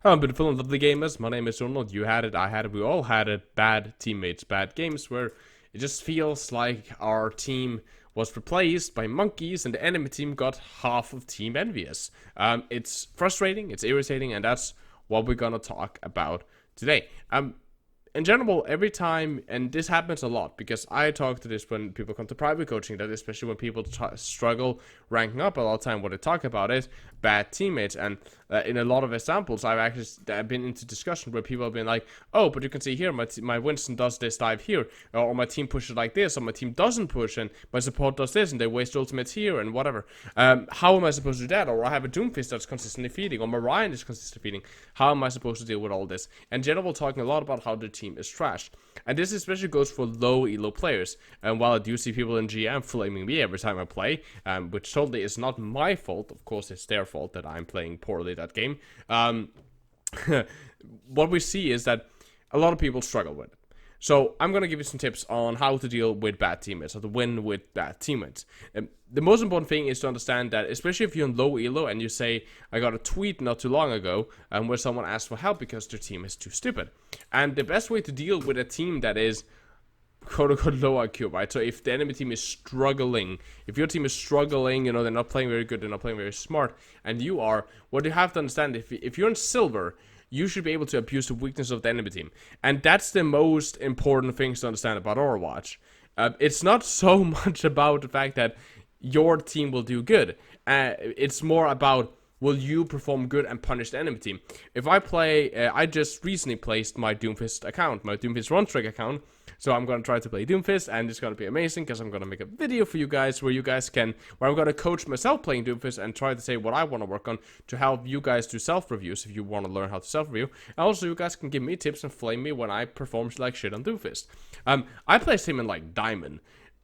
Hello, beautiful and lovely gamers. My name is Jonal. You had it, I had it, we all had it. Bad teammates, bad games where it just feels like our team was replaced by monkeys and the enemy team got half of team envious. It's frustrating, it's irritating, and that's what we're gonna talk about today. In general, every time, and this happens a lot because I talk to this when people come to private coaching, that especially when people struggle ranking up, a lot of time what they talk about is bad teammates. And in a lot of examples, I've been into discussion where people have been like, oh, but you can see here, my Winston does this dive here, or my team pushes like this, or my team doesn't push, and my support does this, and they waste ultimates here, and whatever. How am I supposed to do that? Or I have a Doomfist that's consistently feeding, or my Ryan is consistently feeding. How am I supposed to deal with all this? In general, we're talking a lot about how the team is trash. And this especially goes for low elo players. And while I do see people in GM flaming me every time I play, which totally is not my fault, of course it's their fault that I'm playing poorly that game, what we see is that a lot of people struggle with it. So I'm going to give you some tips on how to deal with bad teammates, how to win with bad teammates. The most important thing is to understand that, especially if you're in low elo and you say, I got a tweet not too long ago where someone asked for help because their team is too stupid. And the best way to deal with a team that is quote-unquote low IQ, right? So if the enemy team is struggling, if your team is struggling, you know, they're not playing very good, they're not playing very smart, and you are, what you have to understand, if you're in silver, you should be able to abuse the weakness of the enemy team. And that's the most important things to understand about Overwatch. It's not so much about the fact that your team will do good. It's more about, will you perform good and punish the enemy team? If I play, I just recently placed my Doomfist account, my Doomfist Run Trick account. So I'm going to try to play Doomfist, and it's going to be amazing because I'm going to make a video for you guys where I'm going to coach myself playing Doomfist and try to say what I want to work on to help you guys do self-reviews if you want to learn how to self-review. And also, you guys can give me tips and flame me when I perform like shit on Doomfist. I placed him in like Diamond.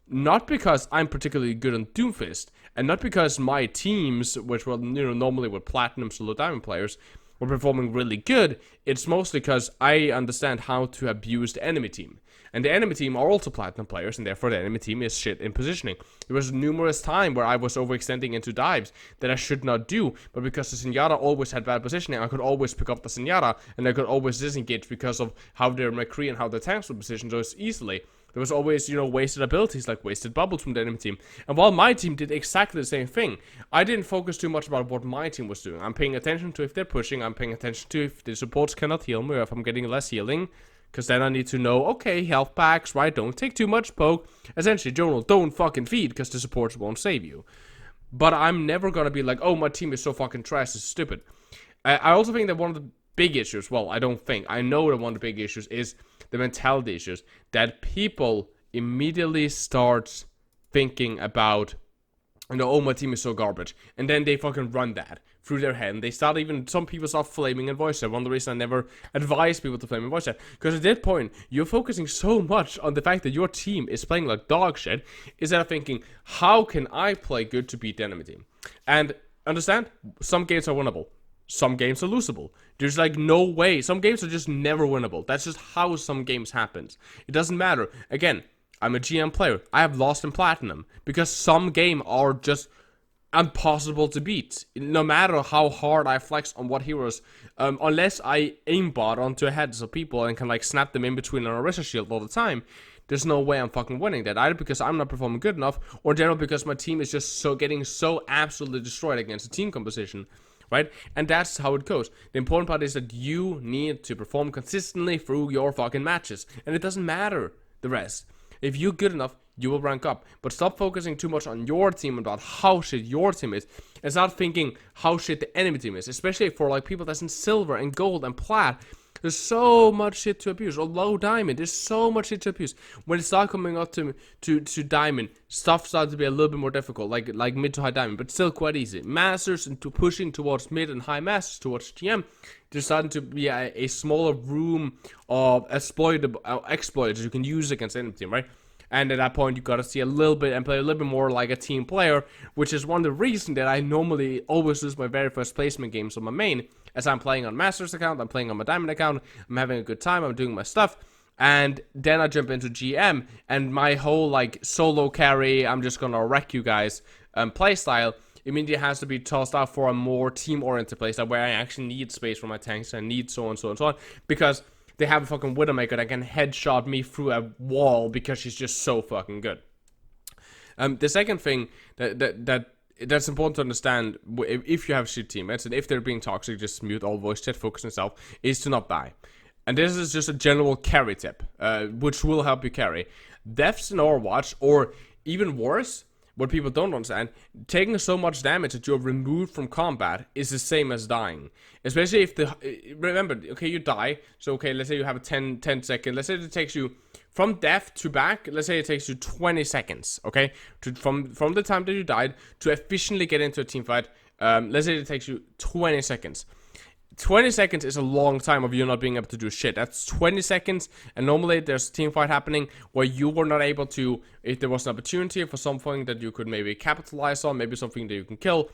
Not because I'm particularly good on Doomfist, and not because my teams, which were normally with Platinum solo Diamond players, were performing really good. It's mostly because I understand how to abuse the enemy team. And the enemy team are also Platinum players, and therefore the enemy team is shit in positioning. There was numerous times where I was overextending into dives that I should not do, but because the Zenyatta always had bad positioning, I could always pick up the Zenyatta, and I could always disengage because of how their McCree and how their tanks were positioned so easily. There was always, wasted abilities like wasted bubbles from the enemy team. And while my team did exactly the same thing, I didn't focus too much about what my team was doing. I'm paying attention to if they're pushing, I'm paying attention to if the supports cannot heal me, or if I'm getting less healing. Because then I need to know, okay, health packs, right? Don't take too much poke. Essentially, Jonal, don't fucking feed because the supports won't save you. But I'm never going to be like, oh, my team is so fucking trash, it's stupid. I also think that one of the big issues, well, I don't think, I know that one of the big issues is the mentality issues. That people immediately start thinking about, oh, my team is so garbage. And then they fucking run that through their head. And they start some people start flaming in voice chat. One of the reasons I never advise people to flame in voice chat. Because at that point, you're focusing so much on the fact that your team is playing like dog shit, instead of thinking, how can I play good to beat the enemy team? And understand, some games are winnable. Some games are losable. There's like no way. Some games are just never winnable. That's just how some games happens. It doesn't matter. Again, I'm a GM player. I have lost in Platinum because some games are just impossible to beat. No matter how hard I flex on what heroes, unless I aimbot onto heads of people and can like snap them in between an Orisa shield all the time, there's no way I'm fucking winning that, either because I'm not performing good enough, or in general because my team is just getting so absolutely destroyed against the team composition. Right? And that's how it goes. The important part is that you need to perform consistently through your fucking matches. And it doesn't matter the rest. If you're good enough, you will rank up. But stop focusing too much on your team, about how shit your team is, and start thinking how shit the enemy team is. Especially for like people that's in silver and gold and plat. There's so much shit to abuse. Or low diamond, there's so much shit to abuse. When it starts coming up to diamond, stuff starts to be a little bit more difficult, like mid to high diamond, but still quite easy. Masters and pushing towards mid and high masters towards GM, there's starting to be a smaller room of exploits you can use against the enemy team, right? And at that point, you gotta see a little bit and play a little bit more like a team player, which is one of the reasons that I normally always lose my very first placement games on my main, as I'm playing on Master's account, I'm playing on my Diamond account, I'm having a good time, I'm doing my stuff, and then I jump into GM, and my whole like solo carry, I'm just gonna wreck you guys playstyle immediately has to be tossed out for a more team-oriented place, that where I actually need space for my tanks, I need so and so and so on, because they have a fucking Widowmaker that can headshot me through a wall because she's just so fucking good. The second thing that's important to understand, if you have shit teammates and if they're being toxic, just mute all voice chat, focus on yourself, is to not die. And this is just a general carry tip, which will help you carry. Deaths in Overwatch, or even worse, what people don't understand, taking so much damage that you're removed from combat is the same as dying. Especially if remember, okay, you die, so okay, let's say you have a 10 second, let's say it takes you, from death to back, let's say it takes you 20 seconds, okay? From the time that you died to efficiently get into a team fight, let's say it takes you 20 seconds. 20 seconds is a long time of you not being able to do shit. That's 20 seconds, and normally there's a team fight happening where you were not able to, if there was an opportunity for something that you could maybe capitalize on, maybe something that you can kill,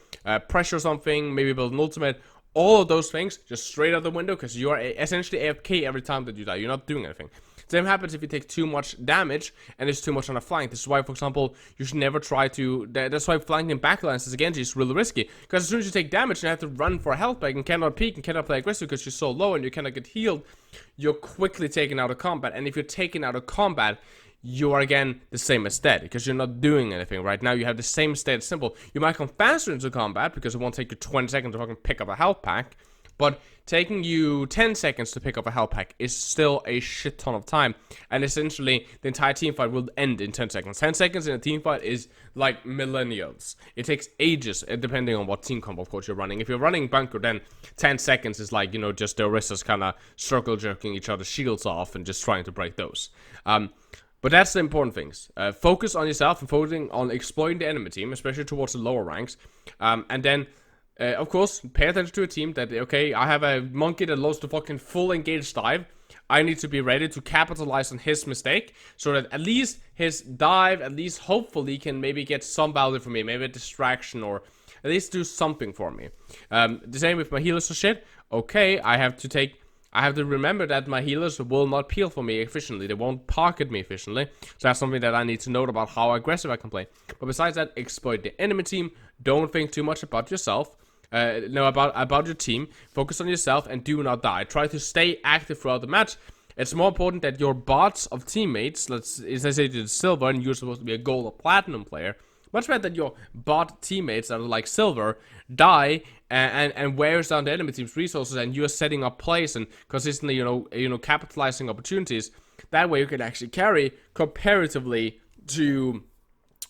pressure something, maybe build an ultimate, all of those things just straight out the window, because you are essentially AFK every time that you die. You're not doing anything. Same happens if you take too much damage and it's too much on a flank. This is why, for example, you should never try to... That's why flanking backlines as a Genji is really risky. Because as soon as you take damage, you have to run for a health pack and cannot peek and cannot play aggressive because you're so low and you cannot get healed. You're quickly taken out of combat. And if you're taken out of combat, you are again the same as dead, because you're not doing anything. Right now you have the same state. It's simple. You might come faster into combat because it won't take you 20 seconds to fucking pick up a health pack. But taking you 10 seconds to pick up a health pack is still a shit ton of time. And essentially, the entire team fight will end in 10 seconds. 10 seconds in a team fight is like millennials. It takes ages, depending on what team comp, of course, you're running. If you're running bunker, then 10 seconds is like, you know, just the Orisas kind of circle jerking each other's shields off and just trying to break those. But that's the important things. Focus on yourself and focusing on exploiting the enemy team, especially towards the lower ranks. And then... of course, pay attention to a team that, okay, I have a monkey that loads the fucking full engaged dive. I need to be ready to capitalize on his mistake, so that at least his dive, at least hopefully, can maybe get some value for me, maybe a distraction, or at least do something for me. The same with my healers or shit. Okay, I have to remember that my healers will not peel for me efficiently. They won't pocket me efficiently. So that's something that I need to note about how aggressive I can play. But besides that, exploit the enemy team. Don't think too much about yourself. About your team. Focus on yourself and do not die. Try to stay active throughout the match. It's more important that your bots of teammates, let's say you're silver and you're supposed to be a gold or platinum player, much better that your bot teammates that are like silver die and wears down the enemy team's resources, and you're setting up plays and consistently, you know, capitalizing opportunities. That way you can actually carry comparatively to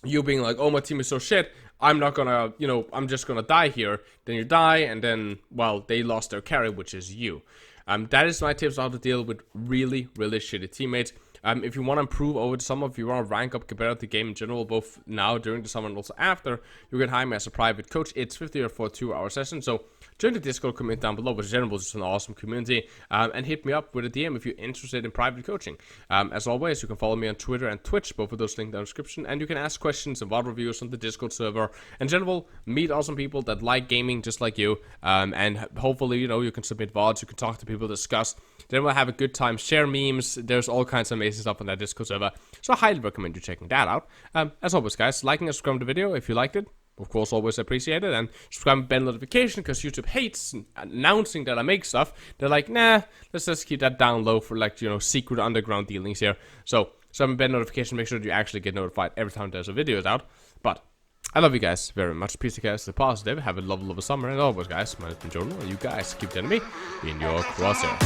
you being like, oh, my team is so shit, I'm not gonna, you know, I'm just gonna die here. Then you die, and then, well, they lost their carry, which is you. That is my tips on how to deal with really, really shitty teammates. If you want to improve over the summer, if you want to rank up compared to the game in general, both now, during the summer, and also after, you can hire me as a private coach. It's 50 for a 2-hour session, so join the Discord community down below, which in general is just an awesome community, and hit me up with a DM if you're interested in private coaching. As always, you can follow me on Twitter and Twitch, both of those linked in the description, and you can ask questions and VOD reviews on the Discord server. In general, meet awesome people that like gaming just like you, and hopefully, you know, you can submit VODs, you can talk to people, discuss. Then we'll have a good time, share memes. There's all kinds of amazing stuff on that Discord server, so I highly recommend you checking that out. As always, guys, liking and subscribing to the video if you liked it. Of course, always appreciate it. And subscribe and bell notification, because YouTube hates announcing that I make stuff. They're like, nah, let's just keep that down low for, like, you know, secret underground dealings here. So subscribe and bell notification, make sure that you actually get notified every time there's a video out. But I love you guys very much. Peace to guys, stay positive, have a lovely summer, and always, guys, my name is Jonal, and you guys keep telling me in your crosshair.